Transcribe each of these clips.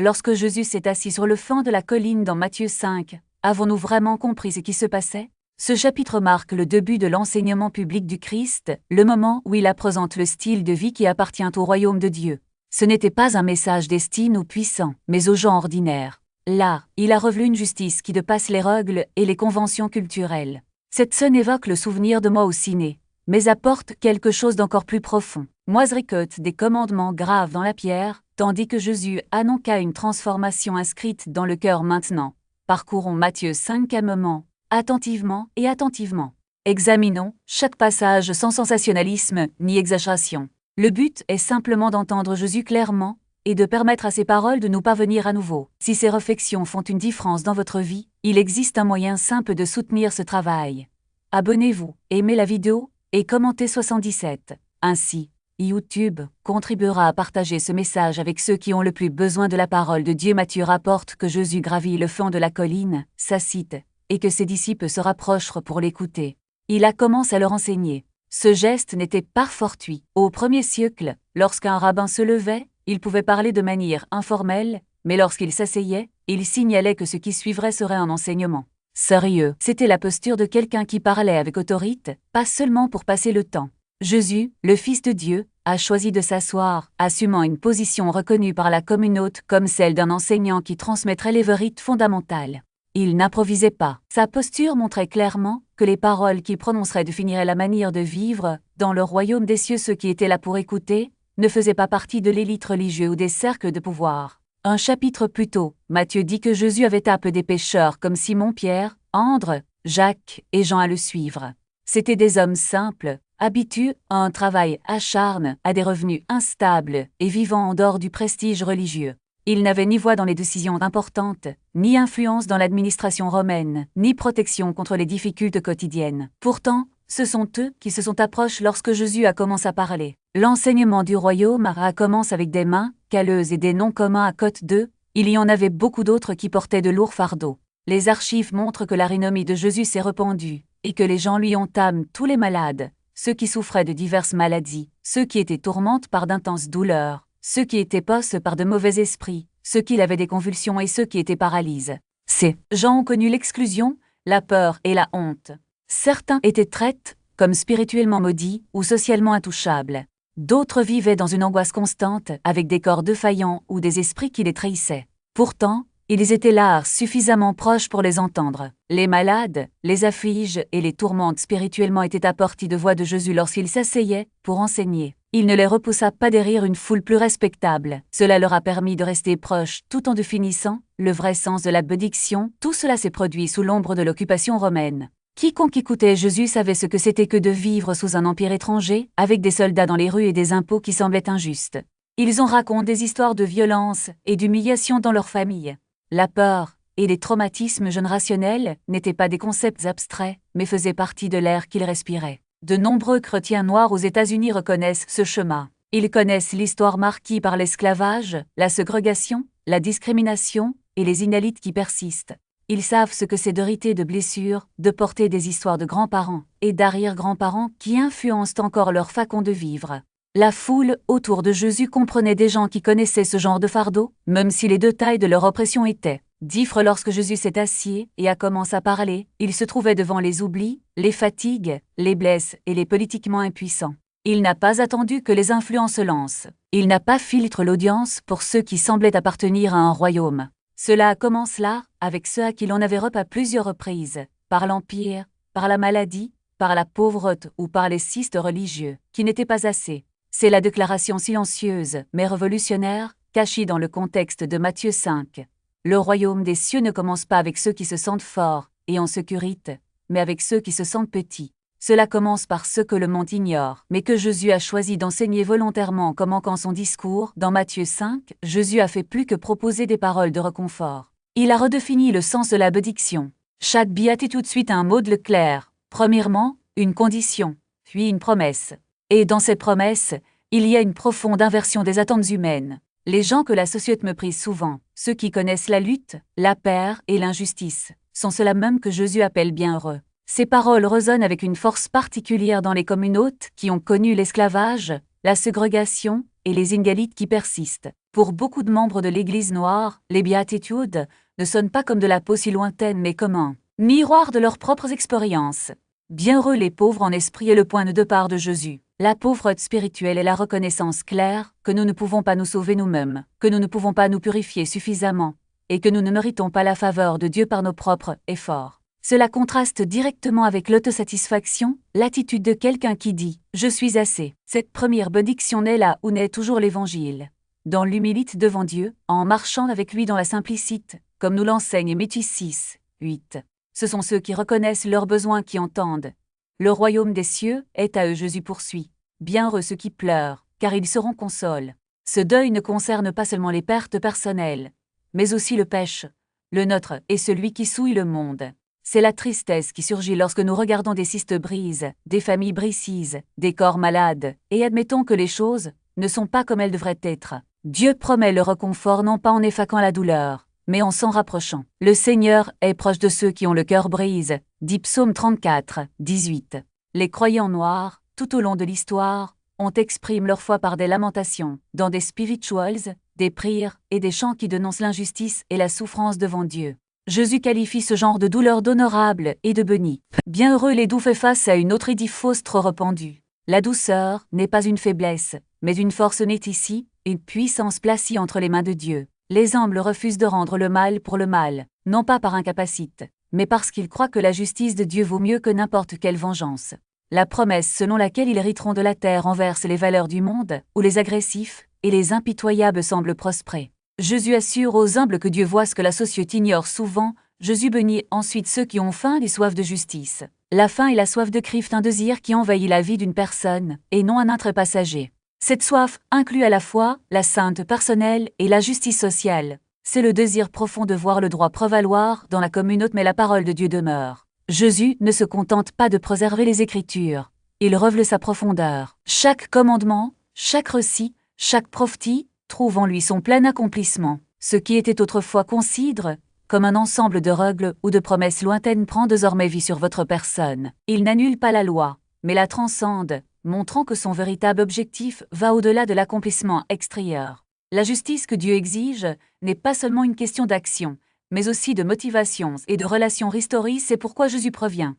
lorsque Jésus s'est assis sur le flanc de la colline dans Matthieu 5, avons-nous vraiment compris ce qui se passait? Ce chapitre marque le début de l'enseignement public du Christ, le moment où il présente le style de vie qui appartient au royaume de Dieu. Ce n'était pas un message destiné aux puissants, mais aux gens ordinaires. Là, il a revelu une justice qui dépasse les règles et les conventions culturelles. Cette scène évoque le souvenir de moi au ciné, mais apporte quelque chose d'encore plus profond. Moisricote des commandements graves dans la pierre, tandis que Jésus annonce une transformation inscrite dans le cœur maintenant. Parcourons Matthieu 5 calmement, attentivement et attentivement. Examinons chaque passage sans sensationnalisme ni exagération. Le but est simplement d'entendre Jésus clairement et de permettre à ses paroles de nous parvenir à nouveau. Si ces réflexions font une différence dans votre vie, il existe un moyen simple de soutenir ce travail. Abonnez-vous, aimez la vidéo et commentez 77. Ainsi, YouTube contribuera à partager ce message avec ceux qui ont le plus besoin de la parole de Dieu. Matthieu rapporte que Jésus gravit le flanc de la colline, s'assit, et que ses disciples se rapprochent pour l'écouter. Il commence à leur enseigner. Ce geste n'était pas fortuit. Au 1er siècle, lorsqu'un rabbin se levait, il pouvait parler de manière informelle, mais lorsqu'il s'asseyait, il signalait que ce qui suivrait serait un enseignement sérieux. C'était la posture de quelqu'un qui parlait avec autorité, pas seulement pour passer le temps. Jésus, le Fils de Dieu, a choisi de s'asseoir, assumant une position reconnue par la communauté comme celle d'un enseignant qui transmettrait les vérités fondamentales. Il n'improvisait pas. Sa posture montrait clairement que les paroles qu'il prononcerait définiraient la manière de vivre dans le royaume des cieux. Ceux qui étaient là pour écouter ne faisaient pas partie de l'élite religieuse ou des cercles de pouvoir. Un chapitre plus tôt, Matthieu dit que Jésus avait appelé des pécheurs comme Simon Pierre, André, Jacques et Jean à le suivre. C'étaient des hommes simples, habitués à un travail acharné, à des revenus instables et vivant en dehors du prestige religieux. Ils n'avaient ni voix dans les décisions importantes, ni influence dans l'administration romaine, ni protection contre les difficultés quotidiennes. Pourtant, ce sont eux qui se sont approchés lorsque Jésus a commencé à parler. L'enseignement du royaume a commencé avec des mains calleuses et des noms communs à côté d'eux. Il y en avait beaucoup d'autres qui portaient de lourds fardeaux. Les archives montrent que la renommée de Jésus s'est répandue, et que les gens lui ont amené tous les malades, ceux qui souffraient de diverses maladies, ceux qui étaient tourmentés par d'intenses douleurs, ceux qui étaient possédés par de mauvais esprits, ceux qui avaient des convulsions et ceux qui étaient paralysés. Ces gens ont connu l'exclusion, la peur et la honte. Certains étaient traités comme spirituellement maudits ou socialement intouchables. D'autres vivaient dans une angoisse constante, avec des corps défaillants ou des esprits qui les trahissaient. Pourtant, ils étaient là suffisamment proches pour les entendre. Les malades, les affligés et les tourmentés spirituellement étaient à portée de voix de Jésus lorsqu'il s'asseyait pour enseigner. Il ne les repoussa pas derrière une foule plus respectable. Cela leur a permis de rester proches tout en définissant le vrai sens de la bénédiction. Tout cela s'est produit sous l'ombre de l'occupation romaine. Quiconque écoutait Jésus savait ce que c'était que de vivre sous un empire étranger, avec des soldats dans les rues et des impôts qui semblaient injustes. Ils ont raconté des histoires de violence et d'humiliation dans leur famille. La peur et les traumatismes générationnels n'étaient pas des concepts abstraits, mais faisaient partie de l'air qu'ils respiraient. De nombreux chrétiens noirs aux États-Unis reconnaissent ce chemin. Ils connaissent l'histoire marquée par l'esclavage, la ségrégation, la discrimination et les inégalités qui persistent. Ils savent ce que c'est d'hériter de blessures, de porter des histoires de grands-parents et d'arrière-grands-parents qui influencent encore leur façon de vivre. La foule autour de Jésus comprenait des gens qui connaissaient ce genre de fardeau, même si les détails de leur oppression étaient différents. Lorsque Jésus s'est assis et a commencé à parler, il se trouvait devant les oublis, les fatigues, les blesses et les politiquement impuissants. Il n'a pas attendu que les influences se lancent. Il n'a pas filtré l'audience pour ceux qui semblaient appartenir à un royaume. Cela commence là, avec ceux à qui l'on avait repas plusieurs reprises, par l'Empire, par la maladie, par la pauvreté ou par les systèmes religieux, qui n'étaient pas assez. C'est la déclaration silencieuse, mais révolutionnaire, cachée dans le contexte de Matthieu 5. Le royaume des cieux ne commence pas avec ceux qui se sentent forts et en sécurité, mais avec ceux qui se sentent petits. Cela commence par ce que le monde ignore, mais que Jésus a choisi d'enseigner volontairement. Commençant son discours, dans Matthieu 5, Jésus a fait plus que proposer des paroles de réconfort. Il a redéfini le sens de la bénédiction. Chaque béatitude suit un mot de clair. Premièrement, une condition, puis une promesse. Et dans cette promesse, il y a une profonde inversion des attentes humaines. Les gens que la société méprise souvent, ceux qui connaissent la lutte, la peur et l'injustice, sont ceux-là même que Jésus appelle bienheureux. Ces paroles résonnent avec une force particulière dans les communautés qui ont connu l'esclavage, la ségrégation et les ingalites qui persistent. Pour beaucoup de membres de l'Église noire, les béatitudes ne sonnent pas comme de la peau si lointaine mais comme un miroir de leurs propres expériences. Bienheureux les pauvres en esprit est le point de départ de Jésus. La pauvreté spirituelle est la reconnaissance claire que nous ne pouvons pas nous sauver nous-mêmes, que nous ne pouvons pas nous purifier suffisamment, et que nous ne méritons pas la faveur de Dieu par nos propres efforts. Cela contraste directement avec l'autosatisfaction, l'attitude de quelqu'un qui dit « Je suis assez ». Cette première bénédiction naît là où naît toujours l'Évangile. Dans l'humilité devant Dieu, en marchant avec lui dans la simplicité, comme nous l'enseigne Matthieu 6, 8. Ce sont ceux qui reconnaissent leurs besoins qui entendent. Le royaume des cieux est à eux, Jésus poursuit. Bienheureux ceux qui pleurent, car ils seront consolés. Ce deuil ne concerne pas seulement les pertes personnelles, mais aussi le péché, le nôtre et celui qui souille le monde. C'est la tristesse qui surgit lorsque nous regardons des cystes brises, des familles brisées, des corps malades, et admettons que les choses ne sont pas comme elles devraient être. Dieu promet le réconfort non pas en effaçant la douleur, mais en s'en rapprochant. Le Seigneur est proche de ceux qui ont le cœur brise, dit Psaume 34, 18. Les croyants noirs, tout au long de l'histoire, ont exprimé leur foi par des lamentations, dans des spirituals, des prières et des chants qui dénoncent l'injustice et la souffrance devant Dieu. Jésus qualifie ce genre de douleur d'honorable et de béni. Bienheureux les doux fait face à une autre idée fausse trop répandue. La douceur n'est pas une faiblesse, mais une force née ici, une puissance placée entre les mains de Dieu. Les humbles refusent de rendre le mal pour le mal, non pas par incapacité, mais parce qu'ils croient que la justice de Dieu vaut mieux que n'importe quelle vengeance. La promesse selon laquelle ils hériteront de la terre renverse les valeurs du monde, où les agressifs et les impitoyables semblent prospérer. Jésus assure aux humbles que Dieu voit ce que la société ignore souvent. Jésus bénit ensuite ceux qui ont faim et soif de justice. La faim et la soif de Christ, un désir qui envahit la vie d'une personne, et non un intérêt passager. Cette soif inclut à la fois la sainte personnelle et la justice sociale. C'est le désir profond de voir le droit prévaloir dans la communauté, mais la parole de Dieu demeure. Jésus ne se contente pas de préserver les Écritures. Il révèle sa profondeur. Chaque commandement, chaque récit, chaque prophétie trouve en lui son plein accomplissement. Ce qui était autrefois considéré comme un ensemble de règles ou de promesses lointaines prend désormais vie sur votre personne. Il n'annule pas la loi, mais la transcende, montrant que son véritable objectif va au-delà de l'accomplissement extérieur. La justice que Dieu exige n'est pas seulement une question d'action, mais aussi de motivation et de relations restaurées. C'est pourquoi Jésus prévient.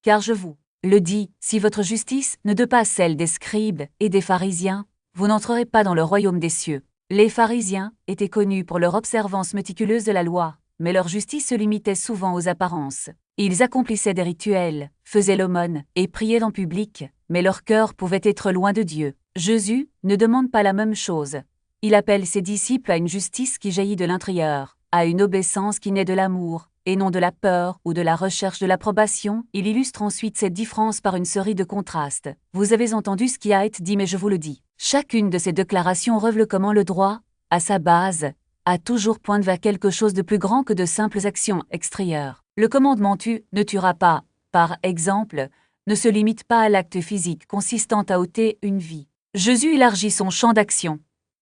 Car je vous le dis, si votre justice ne dépasse celle des scribes et des pharisiens, vous n'entrerez pas dans le royaume des cieux. Les pharisiens étaient connus pour leur observance méticuleuse de la loi, mais leur justice se limitait souvent aux apparences. Ils accomplissaient des rituels, faisaient l'aumône et priaient en public, mais leur cœur pouvait être loin de Dieu. Jésus ne demande pas la même chose. Il appelle ses disciples à une justice qui jaillit de l'intérieur, à une obéissance qui naît de l'amour, et non de la peur ou de la recherche de l'approbation. Il illustre ensuite cette différence par une série de contrastes. Vous avez entendu ce qui a été dit, mais je vous le dis. Chacune de ces déclarations révèle comment le droit, à sa base, a toujours pointe vers quelque chose de plus grand que de simples actions extérieures. Le commandement « tu ne tueras pas », par exemple, ne se limite pas à l'acte physique consistant à ôter une vie. Jésus élargit son champ d'action.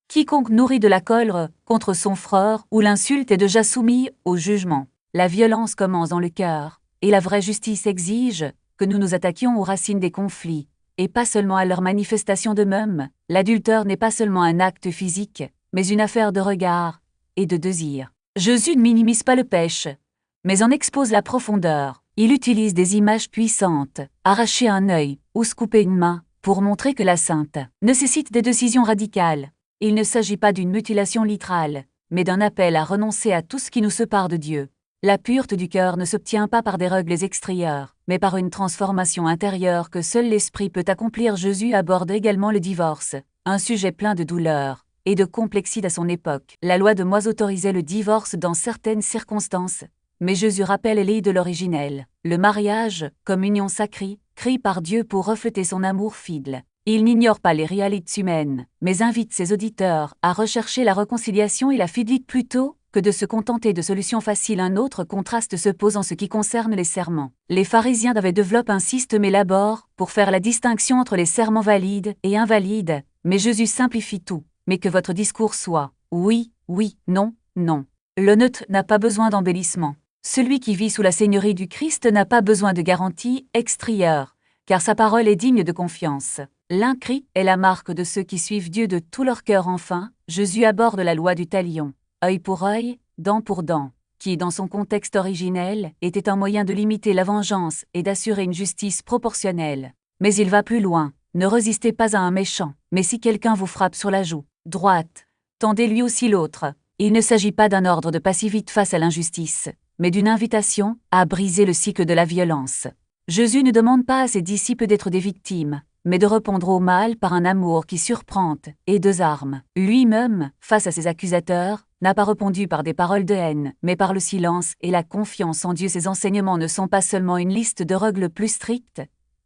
Quiconque nourrit de la colère contre son frère ou l'insulte est déjà soumis au jugement. La violence commence dans le cœur, et la vraie justice exige que nous nous attaquions aux racines des conflits, et pas seulement à leur manifestation de même. L'adultère n'est pas seulement un acte physique, mais une affaire de regard et de désir. Jésus ne minimise pas le péché, mais en expose la profondeur. Il utilise des images puissantes, arracher un œil ou se couper une main, pour montrer que la sainte nécessite des décisions radicales. Il ne s'agit pas d'une mutilation littérale, mais d'un appel à renoncer à tout ce qui nous sépare de Dieu. La pureté du cœur ne s'obtient pas par des règles extérieures, mais par une transformation intérieure que seul l'Esprit peut accomplir. Jésus aborde également le divorce, un sujet plein de douleur et de complexité à son époque. La loi de Moïse autorisait le divorce dans certaines circonstances, mais Jésus rappelle l'idée de l'originel, le mariage comme union sacrée, créée par Dieu pour refléter son amour fidèle. Il n'ignore pas les réalités humaines, mais invite ses auditeurs à rechercher la réconciliation et la fidélité plutôt que de se contenter de solutions faciles. Un autre contraste se pose en ce qui concerne les serments. Les pharisiens avaient développé un système élaboré pour faire la distinction entre les serments valides et invalides, mais Jésus simplifie tout, mais que votre discours soit oui, oui, non, non. Le neutre n'a pas besoin d'embellissement. Celui qui vit sous la seigneurie du Christ n'a pas besoin de garanties extérieures, car sa parole est digne de confiance. L'incrit est la marque de ceux qui suivent Dieu de tout leur cœur. Enfin, Jésus aborde la loi du talion, œil pour œil, dent pour dent, qui, dans son contexte originel, était un moyen de limiter la vengeance et d'assurer une justice proportionnelle. Mais il va plus loin. Ne résistez pas à un méchant, mais si quelqu'un vous frappe sur la joue droite, tendez-lui aussi l'autre. Il ne s'agit pas d'un ordre de passivité face à l'injustice, mais d'une invitation à briser le cycle de la violence. Jésus ne demande pas à ses disciples d'être des victimes, mais de répondre au mal par un amour qui surprend et deux armes. Lui-même, face à ses accusateurs, n'a pas répondu par des paroles de haine, mais par le silence et la confiance en Dieu. Ses enseignements ne sont pas seulement une liste de règles plus strictes,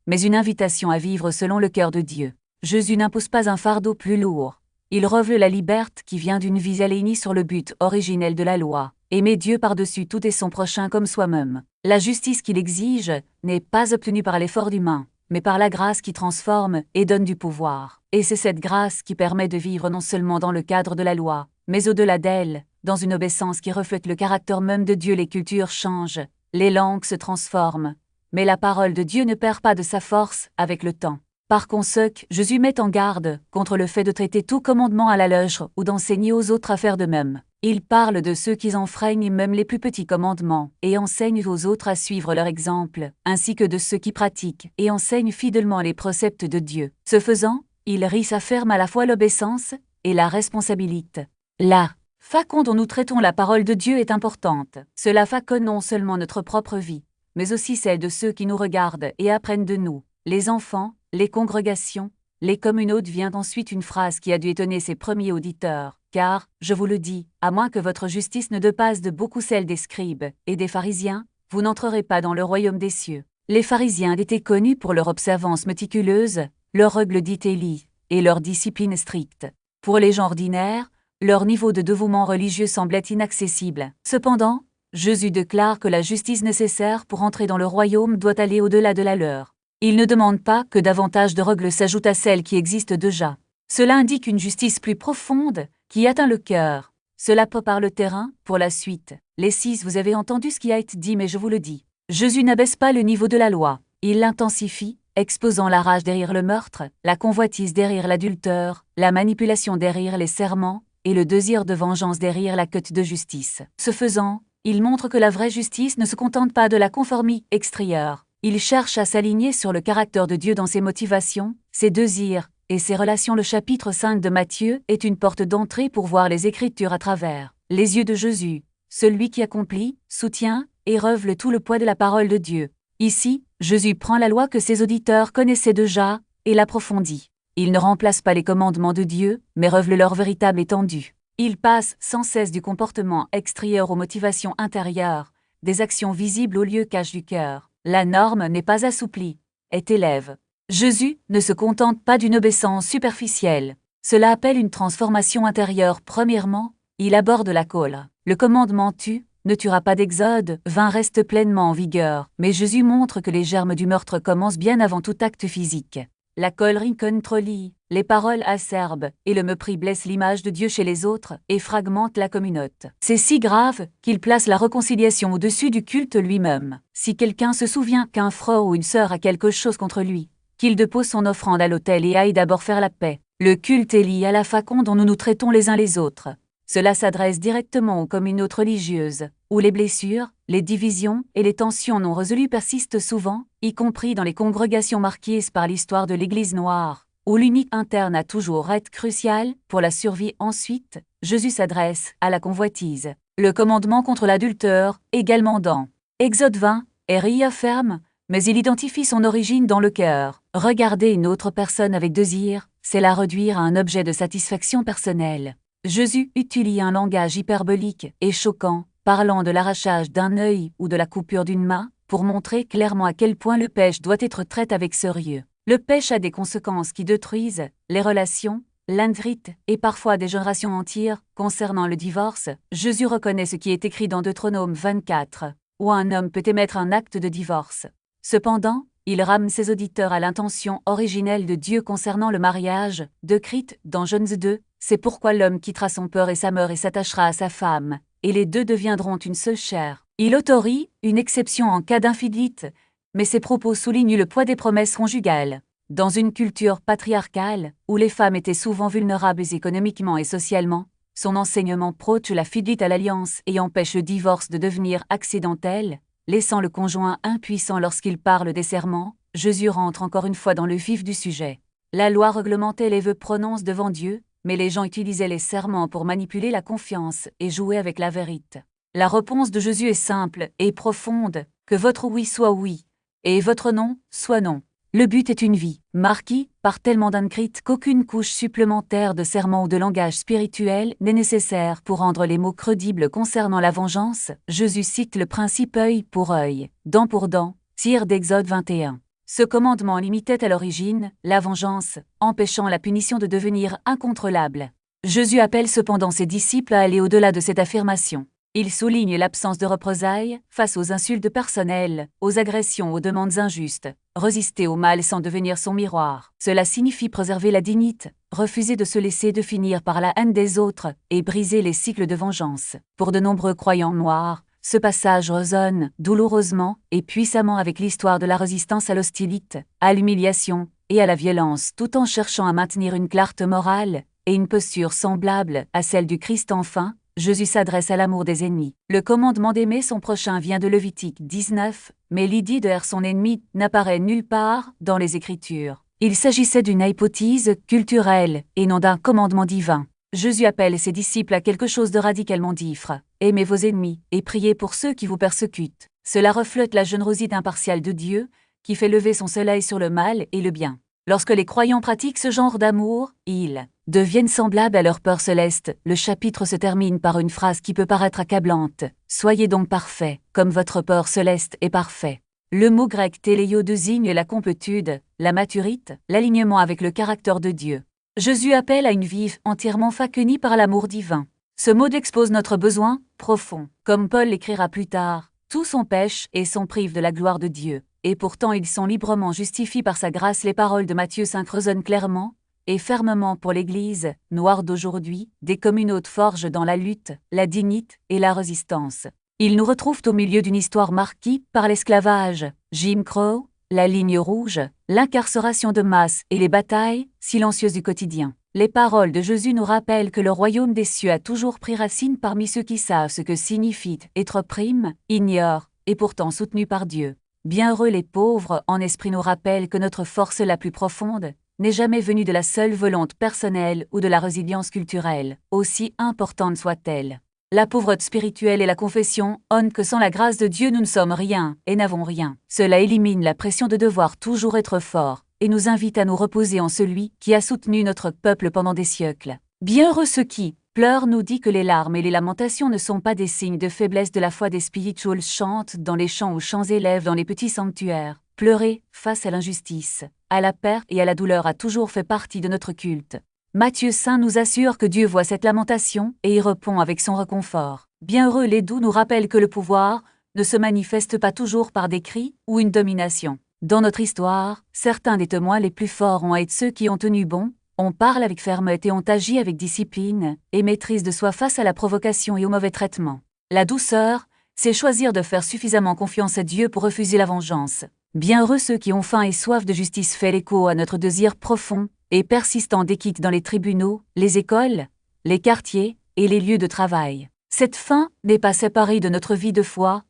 mais une invitation à vivre selon le cœur de Dieu. Jésus n'impose pas un fardeau plus lourd. Il revêt la liberté qui vient d'une vie alignée sur le but originel de la loi, aimer Dieu par-dessus tout et son prochain comme soi-même. La justice qu'il exige n'est pas obtenue par l'effort humain, mais par la grâce qui transforme et donne du pouvoir. Et c'est cette grâce qui permet de vivre non seulement dans le cadre de la loi, mais au-delà d'elle, dans une obéissance qui reflète le caractère même de Dieu. Les cultures changent, les langues se transforment, mais la parole de Dieu ne perd pas de sa force avec le temps. Par conséquent, Jésus met en garde contre le fait de traiter tout commandement à la légère ou d'enseigner aux autres à faire de même. Il parle de ceux qui enfreignent même les plus petits commandements et enseignent aux autres à suivre leur exemple, ainsi que de ceux qui pratiquent et enseignent fidèlement les préceptes de Dieu. Ce faisant, il réaffirme à la fois l'obéissance et la responsabilité. La façon dont nous traitons la parole de Dieu est importante. Cela façonne non seulement notre propre vie, mais aussi celle de ceux qui nous regardent et apprennent de nous. Les enfants, les congrégations, les communautés. Vient ensuite une phrase qui a dû étonner ses premiers auditeurs, car, je vous le dis, à moins que votre justice ne dépasse de beaucoup celle des scribes et des pharisiens, vous n'entrerez pas dans le royaume des cieux. Les pharisiens étaient connus pour leur observance méticuleuse, leurs règles dites élies, et leur discipline stricte. Pour les gens ordinaires, leur niveau de dévouement religieux semblait inaccessible. Cependant, Jésus déclare que la justice nécessaire pour entrer dans le royaume doit aller au-delà de la leur. Il ne demande pas que davantage de règles s'ajoutent à celles qui existent déjà. Cela indique une justice plus profonde, qui atteint le cœur. Cela prépare le terrain pour la suite. Les 6. Vous avez entendu ce qui a été dit, mais je vous le dis. Jésus n'abaisse pas le niveau de la loi. Il l'intensifie, exposant la rage derrière le meurtre, la convoitise derrière l'adultère, la manipulation derrière les serments, et le désir de vengeance derrière la quête de justice. Ce faisant, il montre que la vraie justice ne se contente pas de la conformité extérieure. Il cherche à s'aligner sur le caractère de Dieu dans ses motivations, ses désirs et ses relations. Le chapitre 5 de Matthieu est une porte d'entrée pour voir les Écritures à travers les yeux de Jésus, celui qui accomplit, soutient et revêt tout le poids de la parole de Dieu. Ici, Jésus prend la loi que ses auditeurs connaissaient déjà et l'approfondit. Il ne remplace pas les commandements de Dieu, mais révèle leur véritable étendue. Il passe sans cesse du comportement extérieur aux motivations intérieures, des actions visibles au lieu cache du cœur. La norme n'est pas assouplie, est élève. Jésus ne se contente pas d'une obéissance superficielle. Cela appelle une transformation intérieure. Premièrement, il aborde la colère. Le commandement tue, ne tuera pas. d'Exode 20 reste pleinement en vigueur, mais Jésus montre que les germes du meurtre commencent bien avant tout acte physique. La colère contrôle, les paroles acerbes et le mépris blessent l'image de Dieu chez les autres et fragmentent la communauté. C'est si grave qu'il place la réconciliation au-dessus du culte lui-même. Si quelqu'un se souvient qu'un frère ou une sœur a quelque chose contre lui, qu'il dépose son offrande à l'autel et aille d'abord faire la paix. Le culte est lié à la façon dont nous nous traitons les uns les autres. Cela s'adresse directement aux communautés religieuses, où les blessures, les divisions et les tensions non résolues persistent souvent, y compris dans les congrégations marquées par l'histoire de l'Église noire, où l'unité interne a toujours été cruciale pour la survie. Ensuite, Jésus s'adresse à la convoitise. Le commandement contre l'adultère, également dans Exode 20, est réaffirme, mais il identifie son origine dans le cœur. Regarder une autre personne avec désir, c'est la réduire à un objet de satisfaction personnelle. Jésus utilise un langage hyperbolique et choquant, parlant de l'arrachage d'un œil ou de la coupure d'une main, pour montrer clairement à quel point le péché doit être traité avec sérieux. Le péché a des conséquences qui détruisent les relations, l'intrite et parfois des générations entières. Concernant le divorce, Jésus reconnaît ce qui est écrit dans Deutéronome 24, où un homme peut émettre un acte de divorce. Cependant, il ramène ses auditeurs à l'intention originelle de Dieu concernant le mariage, décrite dans Genèse 2. C'est pourquoi l'homme quittera son père et sa mère et s'attachera à sa femme, et les deux deviendront une seule chair. Il autorise une exception en cas d'infidélité, mais ses propos soulignent le poids des promesses conjugales. Dans une culture patriarcale, où les femmes étaient souvent vulnérables économiquement et socialement, son enseignement prône la fidélité à l'alliance et empêche le divorce de devenir accidentel, laissant le conjoint impuissant lorsqu'il parle des serments. Jésus rentre encore une fois dans le vif du sujet. La loi réglementait les vœux prononcés devant Dieu, mais les gens utilisaient les serments pour manipuler la confiance et jouer avec la vérité. La réponse de Jésus est simple et profonde, que votre oui soit oui, et votre non soit non. Le but est une vie, marquée par tellement d'incrites qu'aucune couche supplémentaire de serment ou de langage spirituel n'est nécessaire pour rendre les mots crédibles concernant la vengeance. Jésus cite le principe œil pour œil, dent pour dent, tiré d'Exode 21. Ce commandement limitait à l'origine la vengeance, empêchant la punition de devenir incontrôlable. Jésus appelle cependant ses disciples à aller au-delà de cette affirmation. Il souligne l'absence de représailles face aux insultes personnelles, aux agressions, aux demandes injustes, résister au mal sans devenir son miroir. Cela signifie préserver la dignité, refuser de se laisser définir par la haine des autres et briser les cycles de vengeance. Pour de nombreux croyants noirs, ce passage résonne douloureusement et puissamment avec l'histoire de la résistance à l'hostilité, à l'humiliation et à la violence, tout en cherchant à maintenir une clarté morale et une posture semblable à celle du Christ. Enfin, Jésus s'adresse à l'amour des ennemis. Le commandement d'aimer son prochain vient de Lévitique 19, mais l'idée de haïr son ennemi n'apparaît nulle part dans les Écritures. Il s'agissait d'une hypothèse culturelle et non d'un commandement divin. Jésus appelle ses disciples à quelque chose de radicalement différent. Aimez vos ennemis et priez pour ceux qui vous persécutent. Cela reflète la générosité impartiale de Dieu, qui fait lever son soleil sur le mal et le bien. Lorsque les croyants pratiquent ce genre d'amour, ils deviennent semblables à leur Père céleste. Le chapitre se termine par une phrase qui peut paraître accablante. Soyez donc parfaits, comme votre Père céleste est parfait. Le mot grec téléio désigne la complétude, la maturité, l'alignement avec le caractère de Dieu. Jésus appelle à une vie entièrement façonnée par l'amour divin. Ce mot expose notre besoin profond. Comme Paul l'écrira plus tard, tous ont péché et sont privés de la gloire de Dieu. Et pourtant ils sont librement justifiés par sa grâce. Les paroles de Matthieu 5 résonnent clairement et fermement pour l'Église noire d'aujourd'hui, des communautés forgent dans la lutte, la dignité et la résistance. Ils nous retrouvent au milieu d'une histoire marquée par l'esclavage, Jim Crow, la ligne rouge, l'incarcération de masse et les batailles silencieuses du quotidien. Les paroles de Jésus nous rappellent que le royaume des cieux a toujours pris racine parmi ceux qui savent ce que signifie être opprimé, ignorent, et pourtant soutenu par Dieu. Bienheureux les pauvres en esprit nous rappellent que notre force la plus profonde n'est jamais venue de la seule volonté personnelle ou de la résilience culturelle, aussi importante soit-elle. La pauvreté spirituelle et la confession hontent que sans la grâce de Dieu nous ne sommes rien et n'avons rien. Cela élimine la pression de devoir toujours être fort et nous invite à nous reposer en celui qui a soutenu notre peuple pendant des siècles. Bienheureux ceux qui pleurent. Nous dit que les larmes et les lamentations ne sont pas des signes de faiblesse de la foi. Des spirituals chantent dans les champs ou chants élèves dans les petits sanctuaires. Pleurer face à l'injustice, à la perte et à la douleur a toujours fait partie de notre culte. Matthieu 5 nous assure que Dieu voit cette lamentation et y répond avec son réconfort. Bienheureux les doux nous rappelle que le pouvoir ne se manifeste pas toujours par des cris ou une domination. Dans notre histoire, certains des témoins les plus forts ont été ceux qui ont tenu bon, on parle avec fermeté et ont agi avec discipline et maîtrise de soi face à la provocation et au mauvais traitement. La douceur, c'est choisir de faire suffisamment confiance à Dieu pour refuser la vengeance. Bienheureux ceux qui ont faim et soif de justice. Fait l'écho à notre désir profond et persistant d'équité dans les tribunaux, les écoles, les quartiers et les lieux de travail. Cette faim n'est pas séparée de notre vie de foi,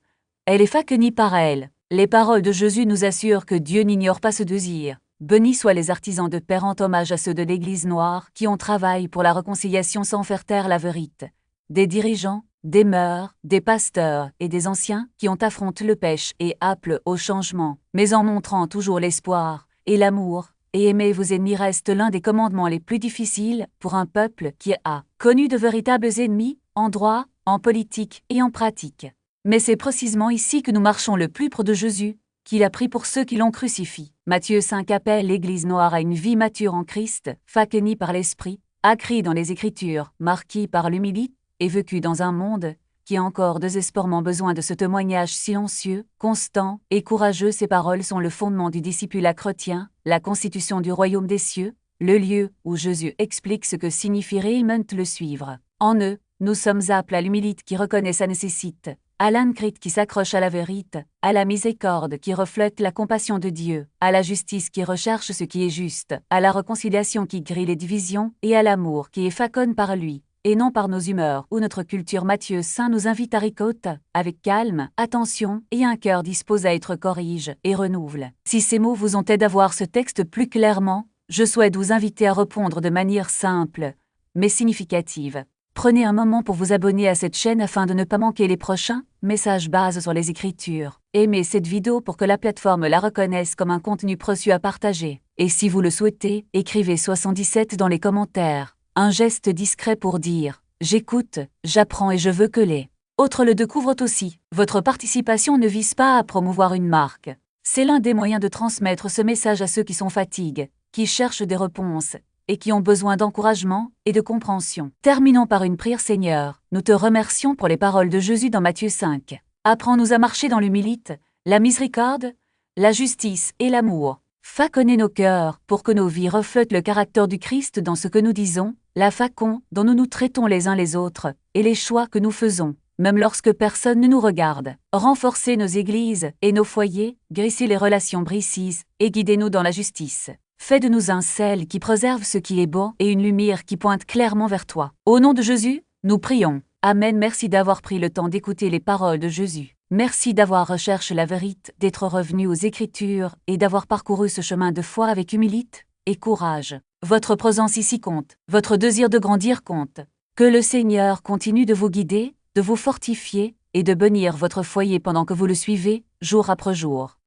elle est façonnée par elle. Les paroles de Jésus nous assurent que Dieu n'ignore pas ce désir. Bénis soient les artisans de paix. Rend hommage à ceux de l'Église noire qui ont travaillé pour la réconciliation sans faire taire la vérité. Des dirigeants, des mœurs, des pasteurs et des anciens qui ont affronté le péché et appelé au changement, mais en montrant toujours l'espoir et l'amour. Et aimer vos ennemis reste l'un des commandements les plus difficiles pour un peuple qui a connu de véritables ennemis, en droit, en politique et en pratique. Mais c'est précisément ici que nous marchons le plus près de Jésus, qu'il a pris pour ceux qui l'ont crucifié. Matthieu 5 appelle l'Église noire à une vie mature en Christ, façonnée par l'Esprit, ancrée dans les Écritures, marquée par l'humilité, et vécue dans un monde qui a encore désespérément besoin de ce témoignage silencieux, constant et courageux. Ces paroles sont le fondement du discipulat chrétien, la constitution du royaume des cieux, le lieu où Jésus explique ce que signifie réellement le suivre. En eux, nous sommes appelés à l'humilité qui reconnaît sa nécessité, à l'incrite qui s'accroche à la vérité, à la miséricorde qui reflète la compassion de Dieu, à la justice qui recherche ce qui est juste, à la réconciliation qui grille les divisions, et à l'amour qui est faconne par lui, et non par nos humeurs ou notre culture. Matthieu 5 nous invite à ricoter, avec calme, attention, et un cœur disposé à être corrige et renouvelle. Si ces mots vous ont aidé à voir ce texte plus clairement, je souhaite vous inviter à répondre de manière simple, mais significative. Prenez un moment pour vous abonner à cette chaîne afin de ne pas manquer les prochains messages basés sur les Écritures. Aimez cette vidéo pour que la plateforme la reconnaisse comme un contenu précieux à partager. Et si vous le souhaitez, écrivez 77 dans les commentaires. Un geste discret pour dire « J'écoute, j'apprends et je veux que les autres le découvrent aussi ». Votre participation ne vise pas à promouvoir une marque. C'est l'un des moyens de transmettre ce message à ceux qui sont fatigués, qui cherchent des réponses, et qui ont besoin d'encouragement et de compréhension. Terminons par une prière. Seigneur, nous te remercions pour les paroles de Jésus dans Matthieu 5. Apprends-nous à marcher dans l'humilité, la miséricorde, la justice et l'amour. Façonnez nos cœurs pour que nos vies reflètent le caractère du Christ dans ce que nous disons, la façon dont nous nous traitons les uns les autres, et les choix que nous faisons, même lorsque personne ne nous regarde. Renforcez nos églises et nos foyers, guérissez les relations brisées et guidez-nous dans la justice. Fais de nous un sel qui préserve ce qui est bon et une lumière qui pointe clairement vers toi. Au nom de Jésus, nous prions. Amen. Merci d'avoir pris le temps d'écouter les paroles de Jésus. Merci d'avoir recherché la vérité, d'être revenu aux Écritures et d'avoir parcouru ce chemin de foi avec humilité et courage. Votre présence ici compte, votre désir de grandir compte. Que le Seigneur continue de vous guider, de vous fortifier et de bénir votre foyer pendant que vous le suivez, jour après jour.